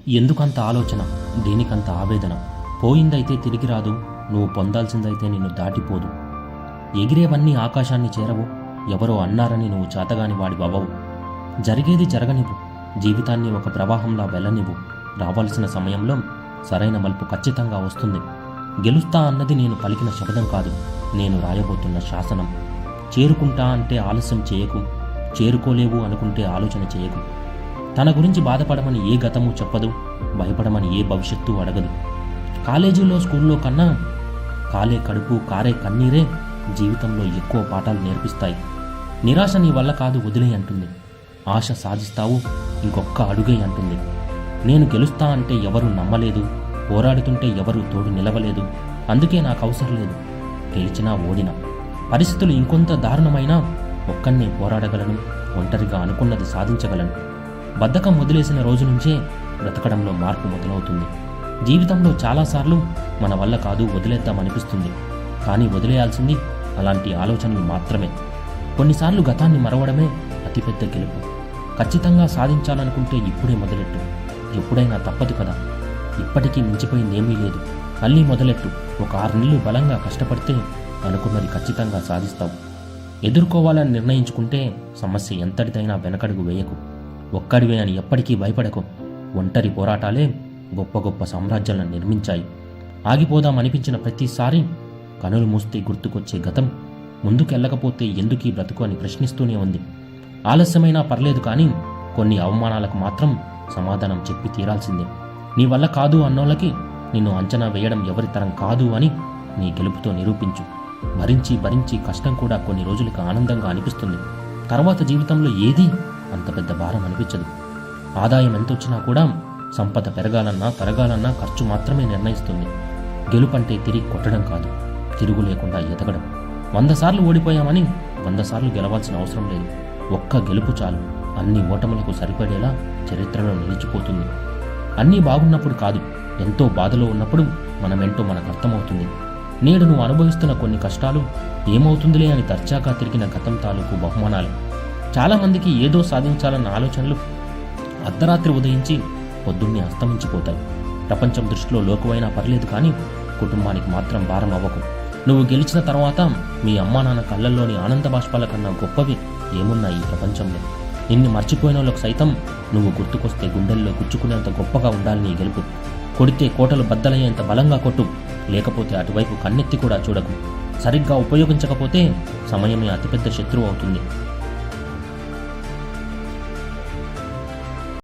ఎందుకంత ఆలోచన, దేనికంత ఆవేదన? పోయిందైతే తిరిగి రాదు, నువ్వు పొందాల్సిందైతే నిన్ను దాటిపోదు. ఎగిరేవన్నీ ఆకాశాన్ని చేరవు, ఎవరో అన్నారని నువ్వు చేతగాని వాడివవ్వవు. జరిగేది జరగనివ్వు, జీవితాన్ని ఒక ప్రవాహంలా వెళ్ళనివ్వు. రావాల్సిన సమయంలో సరైన మలుపు ఖచ్చితంగా వస్తుంది. గెలుస్తా అన్నది నేను పలికిన శబ్దం కాదు, నేను రాయబోతున్న శాసనం. చేరుకుంటా అంటే ఆలస్యం చేయకు, చేరుకోలేవు అనుకుంటే ఆలోచన చేయకు. తన గురించి బాధపడమని ఏ గతము చెప్పదు, భయపడమని ఏ భవిష్యత్తు అడగదు. కాలేజీలో స్కూల్లో కన్నా కాలే కడుపు కారే కన్నీరే జీవితంలో ఎక్కువ పాఠాలు నేర్పిస్తాయి. నిరాశ నీ వల్ల కాదు, వదిలే అంటుంది. ఆశ సాధిస్తావు, ఇంకొక్క అడుగే అంటుంది. నేను గెలుస్తా అంటే ఎవరూ నమ్మలేదు, పోరాడుతుంటే ఎవరూ తోడు నిలవలేదు. అందుకే నాకు అవసరం లేదు, గెలిచినా ఓడినా. పరిస్థితులు ఇంకొంత దారుణమైనా ఒక్కన్నే పోరాడగలను, ఒంటరిగా అనుకున్నది సాధించగలను. బద్ధకం వదిలేసిన రోజు నుంచే బ్రతకడంలో మార్పు మొదలవుతుంది. జీవితంలో చాలాసార్లు మన వల్ల కాదు, వదిలేద్దామనిపిస్తుంది. కానీ వదిలేయాల్సింది అలాంటి ఆలోచనలు మాత్రమే. కొన్నిసార్లు గతాన్ని మరవడమే అతిపెద్ద గెలుపు. ఖచ్చితంగా సాధించాలనుకుంటే ఇప్పుడే మొదలెట్టు. ఎప్పుడైనా తప్పదు కదా, ఇప్పటికీ మించిపోయిందేమీ లేదు. మళ్ళీ మొదలెట్టు. ఒక 6 నెలలు బలంగా కష్టపడితే అనుకున్నది ఖచ్చితంగా సాధిస్తావు. ఎదుర్కోవాలని నిర్ణయించుకుంటే సమస్య ఎంతటిదైనా వెనకడుగు వేయకు. ఒక్కడివే అని ఎప్పటికీ భయపడకు. ఒంటరి పోరాటాలే గొప్ప గొప్ప సామ్రాజ్యాలను నిర్మించాయి. ఆగిపోదామనిపించిన ప్రతిసారి కనులు మూస్తే గుర్తుకొచ్చే గతం ముందుకెళ్ళకపోతే ఎందుకీ బ్రతుకు అని ప్రశ్నిస్తూనే ఉంది. ఆలస్యమైనా పర్లేదు, కానీ కొన్ని అవమానాలకు మాత్రం సమాధానం చెప్పి తీరాల్సిందే. నీ వల్ల కాదు అన్నోళ్ళకి నిన్ను అంచనా వేయడం ఎవరి తరం కాదు అని నీ గెలుపుతో నిరూపించు. భరించి భరించి కష్టం కూడా కొన్ని రోజులకు ఆనందంగా అనిపిస్తుంది. తర్వాత జీవితంలో ఏదీ అంత పెద్ద భారం అనిపించదు. ఆదాయం ఎంతొచ్చినా కూడా సంపద పెరగాలన్నా తరగాలన్నా ఖర్చు మాత్రమే నిర్ణయిస్తుంది. గెలుపంటే తిరిగి కొట్టడం కాదు, తిరుగు లేకుండా ఎదగడం. 100 సార్లు ఓడిపోయామని 100 సార్లు గెలవాల్సిన అవసరం లేదు. ఒక్క గెలుపు చాలు, అన్ని ఓటములకు సరిపడేలా చరిత్రలో నిలిచిపోతుంది. అన్నీ బాగున్నప్పుడు కాదు, ఎంతో బాధలో ఉన్నప్పుడు మనమేంటో మనకు అర్థమవుతుంది. నేడు నువ్వు అనుభవిస్తున్న కొన్ని కష్టాలు ఏమవుతుందిలే అని తర్చాగా తిరిగిన గతం తాలూకు బహుమానాలు. చాలామందికి ఏదో సాధించాలన్న ఆలోచనలు అర్ధరాత్రి ఉదయించి పొద్దున్నే అస్తమించిపోతాయి. ప్రపంచం దృష్టిలో లోకువైనా పర్లేదు, కానీ కుటుంబానికి మాత్రం భారం అవ్వకు. నువ్వు గెలిచిన తర్వాత మీ అమ్మా నాన్న కళ్ళల్లోని ఆనంద బాష్పాల కన్నా గొప్పవి ఏమున్నాయి ఈ ప్రపంచంలో? నిన్ను మర్చిపోయిన వాళ్ళకు సైతం నువ్వు గుర్తుకొస్తే గుండెల్లో గుచ్చుకునేంత గొప్పగా ఉండాలి నీ గెలుపు. కొడితే కోటలు బద్దలయ్యేంత బలంగా కొట్టు, లేకపోతే అటువైపు కన్నెత్తి కూడా చూడకు. సరిగ్గా ఉపయోగించకపోతే సమయమే అతిపెద్ద శత్రువు అవుతుంది.